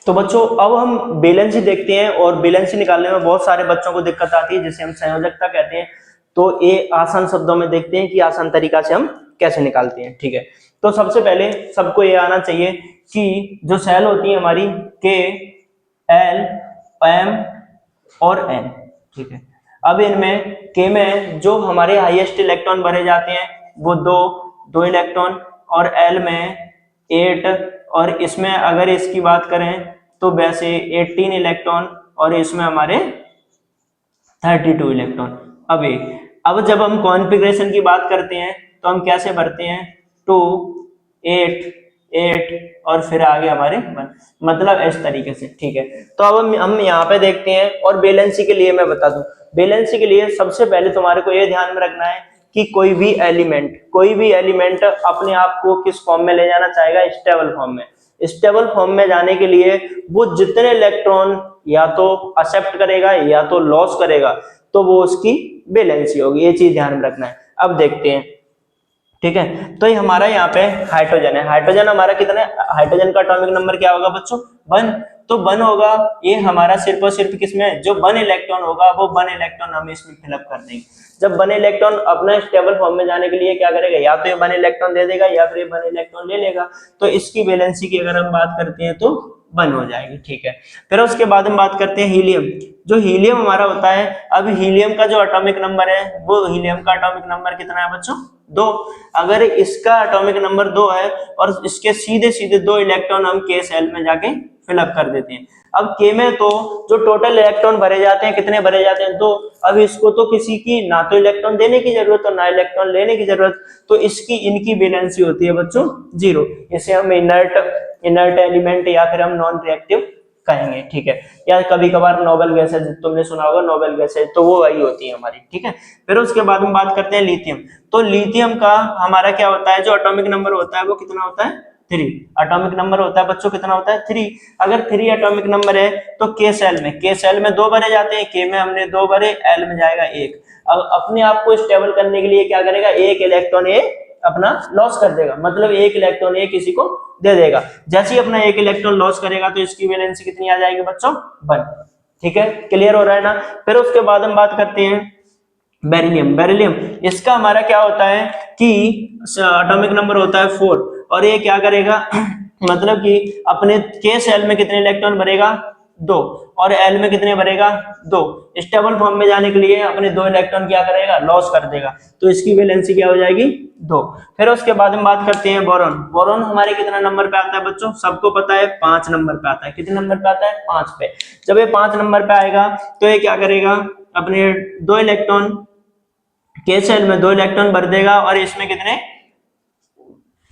तो बच्चों अब हम बैलेंसी देखते हैं, और बैलेंसी निकालने में बहुत सारे बच्चों को दिक्कत आती है जिसे हम संयोजकता कहते हैं। तो ये आसान शब्दों में देखते हैं कि आसान तरीका से हम कैसे निकालते हैं। ठीक है, तो सबसे पहले सबको ये आना चाहिए कि जो सेल होती है हमारी के, एल, एम और एन। ठीक है, अब इनमें के में जो हमारे हाईएस्ट इलेक्ट्रॉन भरे जाते हैं वो दो इलेक्ट्रॉन, और एल में 8, और इसमें अगर इसकी बात करें तो वैसे 18 इलेक्ट्रॉन, और इसमें हमारे 32 इलेक्ट्रॉन। अब जब हम कॉन्फ़िगरेशन की बात करते हैं तो हम कैसे भरते हैं, 2, 8, 8 और फिर आगे हमारे 1, मतलब इस तरीके से। ठीक है, तो अब हम यहाँ पे देखते हैं। और बैलेंसी के लिए मैं बता दूं, बैलेंसी के लिए सबसे पहले तुम्हारे को ये ध्यान में रखना है कि कोई भी एलिमेंट अपने आप को किस फॉर्म में ले जाना चाहेगा, स्टेबल फॉर्म में। स्टेबल फॉर्म में जाने के लिए वो जितने इलेक्ट्रॉन या तो एक्सेप्ट करेगा या तो लॉस करेगा, तो वो उसकी बैलेंसी होगी। ये चीज ध्यान में रखना है। अब देखते हैं। ठीक है, तो ये हमारा यहाँ पे हाइड्रोजन है। हाइड्रोजन हमारा कितना है, हाइड्रोजन का एटॉमिक नंबर क्या होगा बच्चों, 1। तो 1 होगा। ये हमारा सिर्फ और सिर्फ किसमें, जो 1 इलेक्ट्रॉन होगा वो 1 इलेक्ट्रॉन हम इसमें फिलअप कर देंगे। जब 1 इलेक्ट्रॉन अपना स्टेबल फॉर्म में जाने के लिए क्या करेगा, या तो ये 1 इलेक्ट्रॉन दे देगा या फिर 1 इलेक्ट्रॉन ले लेगा। तो इसकी वैलेंसी की अगर हम बात करते हैं तो 1 हो जाएगी। ठीक है, फिर उसके बाद हम बात करते हैं हीलियम। जो हीलियम हमारा होता है, अब हीलियम का जो एटॉमिक नंबर है वो, हीलियम का एटॉमिक नंबर कितना है बच्चों, 2। अगर इसका एटॉमिक नंबर 2 है और इसके सीधे सीधे 2 इलेक्ट्रॉन हम के सेल में जाके फिलअप कर देते हैं। अब के में तो जो टोटल इलेक्ट्रॉन भरे जाते हैं, कितने भरे जाते हैं, 2। अब इसको तो किसी की ना तो इलेक्ट्रॉन देने की जरूरत और ना इलेक्ट्रॉन लेने की जरूरत, तो इनकी बैलेंसी होती है बच्चों 0। इसे हम इनर्ट एलिमेंट या फिर हम नॉन रिएक्टिव कहेंगे। ठीक है, या कभी कभार नोबल गैसेज, तुमने सुना होगा नोबल गैसेज, तो वो वही होती है हमारी। ठीक है, फिर उसके बाद हम बात करते हैं लिथियम। तो लिथियम का हमारा क्या होता है, जो एटॉमिक नंबर होता है वो कितना होता है, 3। एटॉमिक नंबर होता है बच्चों कितना होता है, 3। अगर 3 एटॉमिक नंबर है तो के सेल में 2 भरे जाते हैं, के में हमने 2 भरे, एल में जाएगा 1। अब अपने आप को स्टेबल करने के लिए क्या करेगा, 1 इलेक्ट्रॉन ये अपना लॉस कर देगा, मतलब 1 इलेक्ट्रॉन ये किसी को दे देगा। जैसे ही अपना 1 इलेक्ट्रॉन लॉस करेगा तो इसकी वैलेंसी कितनी आ जाएगी बच्चों, 1। ठीक है, क्लियर हो रहा है ना। फिर उसके बाद हम बात करते हैं बेरिलियम। इसका हमारा क्या होता है कि एटॉमिक नंबर होता है 4, और ये क्या करेगा मतलब कि अपने के सेल में कितने इलेक्ट्रॉन भरेगा, 2, और एल में कितने भरेगा, 2। स्टेबल फॉर्म में जाने के लिए अपने 2 इलेक्ट्रॉन क्या करेगा, लॉस कर देगा, तो इसकी वैलेंसी क्या हो जाएगी, 2। फिर उसके बाद हम बात करते हैं बोरॉन हमारे कितना नंबर पे आता है बच्चों, सबको पता है 5 नंबर पे आता है। कितने नंबर पे आता है, 5 पे। जब ये 5 नंबर पे आएगा तो ये क्या करेगा, अपने 2 इलेक्ट्रॉन के सेल में 2 इलेक्ट्रॉन भर देगा, और इसमें कितने,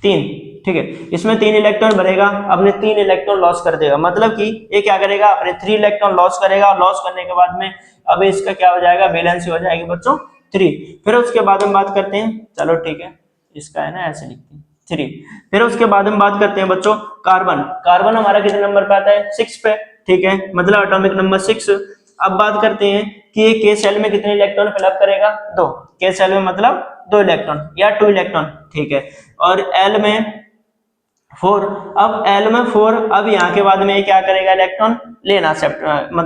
3। ठीक है, इसमें 3 इलेक्ट्रॉन भरेगा, अपने 3 इलेक्ट्रॉन लॉस कर देगा, मतलब कि ये क्या करेगा, अपने 3 इलेक्ट्रॉन लॉस करेगा, और लॉस करने के बाद में अब इसका क्या हो जाएगा, बैलेंस हो जाएगी बच्चों 3। फिर उसके बाद हम बात करते हैं, चलो ठीक है, इसका है ना ऐसे लिखते हैं 3। फिर उसके बाद हम बात करते हैं बच्चों कार्बन हमारा कितने नंबर पे आता है, 6 पे। ठीक है, मतलब एटॉमिक नंबर 6। अब बात करते हैं कि ये के सेल में कितने इलेक्ट्रॉन फिलअप करेगा, 2। के सेल में मतलब 2 इलेक्ट्रॉन या 2 इलेक्ट्रॉन। ठीक है, और एल में 4। अब एल में 4, अब यहाँ के बाद में क्या करेगा, इलेक्ट्रॉन लेना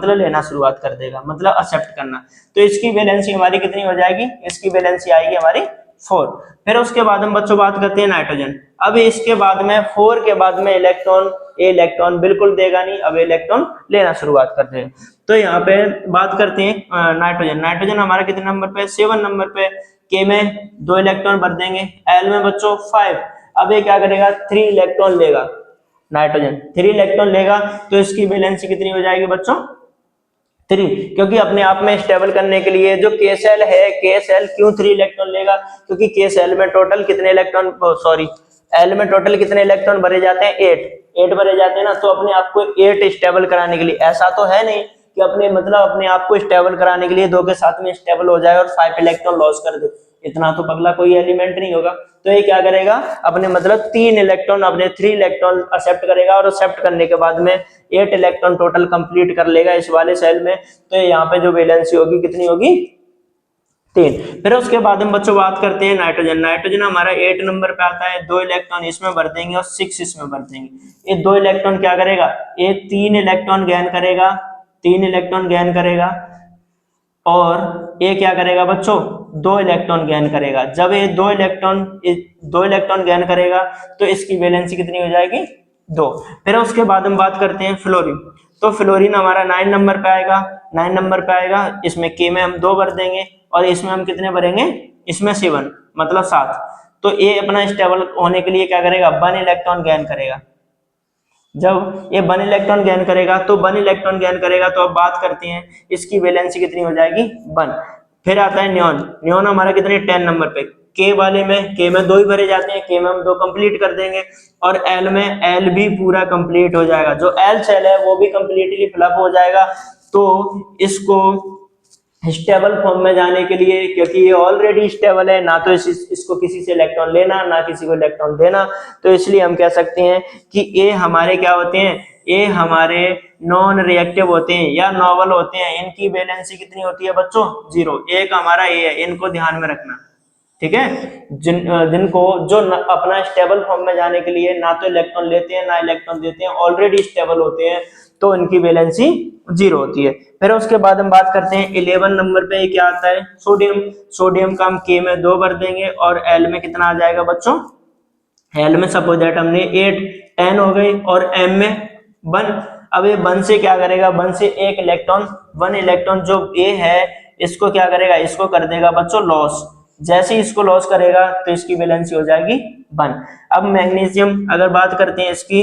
लेना शुरुआत कर देगा, मतलब एक्सेप्ट करना। तो इसकी वैलेंसी हमारी कितनी हो जाएगी, इसकी वैलेंसी आएगी हमारी 4। फिर उसके बाद हम बच्चों बात करते हैं नाइट्रोजन। अब इसके बाद में 4 के बाद में इलेक्ट्रॉन बिल्कुल देगा नहीं, अब इलेक्ट्रॉन लेना शुरुआत कर देगा। तो यहाँ पे बात करते हैं नाइट्रोजन हमारा कितने नंबर पे, 7 नंबर पे। के में 2 इलेक्ट्रॉन भर देंगे, एल में बच्चों 5। अब ये क्या करेगा, 3 इलेक्ट्रॉन लेगा, नाइट्रोजन 3 इलेक्ट्रॉन लेगा, तो इसकी वैलेंसी कितनी हो जाएगी बच्चों, 3। क्योंकि अपने आप में स्टेबल करने के लिए जो के सेल है, के सेल क्यों 3 इलेक्ट्रॉन लेगा, क्योंकि के सेल में टोटल कितने इलेक्ट्रॉन, एल में टोटल कितने इलेक्ट्रॉन भरे जाते हैं, 8 भरे जाते हैं ना। तो अपने आप को 8 स्टेबल कराने के लिए, ऐसा तो है नहीं कि अपने आप को स्टेबल कराने के लिए 2 के साथ में स्टेबल हो जाए और 5 इलेक्ट्रॉन लॉस कर दे, इतना तो पगला कोई एलिमेंट नहीं होगा। तो ये क्या करेगा, अपने 3 इलेक्ट्रॉन, अपने 3 इलेक्ट्रॉन एक्सेप्ट करेगा, और एक्सेप्ट करने के बाद में 8 इलेक्ट्रॉन टोटल कंप्लीट कर लेगा इस वाले सेल में। तो यहाँ पे जो वैलेंसी होगी कितनी होगी, 3। फिर उसके बाद हम बच्चों बात करते हैं नाइट्रोजन। नाइट्रोजन हमारा 8 नंबर पे आता है, 2 इलेक्ट्रॉन इसमें भर देंगे और 6 इसमें भर देंगे। ये 2 इलेक्ट्रॉन क्या करेगा, ये 3 इलेक्ट्रॉन गेन करेगा, 3 इलेक्ट्रॉन गेन करेगा और ये क्या करेगा बच्चों, 2 इलेक्ट्रॉन गेन करेगा। जब ये 2 इलेक्ट्रॉन गेन करेगा तो इसकी वैलेंसी कितनी हो जाएगी, 2। फिर उसके बाद हम बात करते हैं फ्लोरीन। तो फ्लोरीन हमारा 9 नंबर पे आएगा, 9 नंबर पे आएगा। इसमें के में हम 2 भर देंगे और इसमें हम कितने भरेंगे, इसमें 7 मतलब 7। तो ये अपना स्टेबल होने के लिए क्या करेगा, 1 इलेक्ट्रॉन गेन करेगा। जब ये 1 इलेक्ट्रॉन गेन करेगा तो 1 इलेक्ट्रॉन गेन करेगा तो अब बात करते हैं इसकी वैलेंसी कितनी हो जाएगी, 1। फिर आता है नियॉन। नियॉन हमारा कितने, 10 नंबर पे। के वाले में, के में 2 ही भरे जाते हैं, के में हम 2 कंप्लीट कर देंगे और एल में एल भी पूरा कंप्लीट हो जाएगा। जो एल सेल है वो भी कंप्लीटली फिलअप हो जाएगा। तो इसको स्टेबल फॉर्म में जाने के लिए, क्योंकि ये ऑलरेडी स्टेबल है, ना तो इसको किसी से इलेक्ट्रॉन लेना ना किसी को इलेक्ट्रॉन देना, तो इसलिए हम कह सकते हैं कि ये हमारे क्या होते हैं, ये हमारे नॉन रिएक्टिव होते हैं या नॉवल होते हैं। इनकी वैलेंसी कितनी होती है बच्चों, 0। एक हमारा ये है, इनको ध्यान में रखना, ठीक है। जिनको जो अपना स्टेबल फॉर्म में जाने के लिए ना तो इलेक्ट्रॉन लेते हैं ना इलेक्ट्रॉन देते हैं, ऑलरेडी स्टेबल होते हैं, तो इनकी वैलेंसी 0 होती है। फिर उसके बाद हम बात करते हैं 11 नंबर पे क्या आता है, सोडियम। सोडियम का हम के में 2 भर देंगे और एल में कितना आ जाएगा बच्चों, एल में सपोज दैट हमने 8 10 हो गई और एम में 1। अब ये 1 से क्या करेगा, 1 से एक इलेक्ट्रॉन, 1 इलेक्ट्रॉन जो ए है इसको क्या करेगा, इसको कर देगा बच्चों लॉस। जैसे ही इसको लॉस करेगा तो इसकी वैलेंसी हो जाएगी 1। अब मैग्नीशियम अगर बात करते हैं इसकी,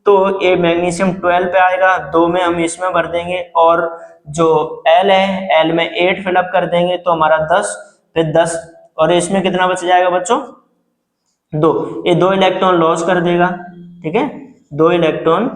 तो ये मैग्नीशियम 12 पे आएगा, 2 में हम इसमें भर देंगे और जो एल है एल में 8 फिलअप कर देंगे तो हमारा 10, फिर 10 और इसमें कितना बच जाएगा बच्चों, 2। ये 2 इलेक्ट्रॉन लॉस कर देगा, ठीक है, 2 इलेक्ट्रॉन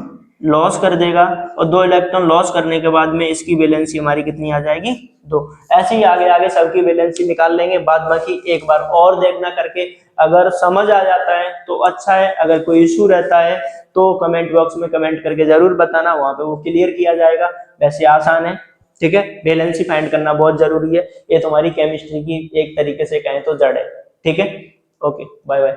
लॉस कर देगा और 2 इलेक्ट्रॉन लॉस करने के बाद में इसकी वैलेंसी हमारी कितनी आ जाएगी, 2। ऐसे ही आगे आगे सबकी वैलेंसी निकाल लेंगे। बाद बाकी एक बार और देखना करके, अगर समझ आ जाता है तो अच्छा है, अगर कोई इशू रहता है तो कमेंट बॉक्स में कमेंट करके जरूर बताना, वहां पे वो क्लियर किया जाएगा। वैसे आसान है, ठीक है, वैलेंसी फाइंड करना बहुत जरूरी है। ये तुम्हारी केमिस्ट्री की एक तरीके से कहें तो जड़ है, ठीक है। Okay, bye bye.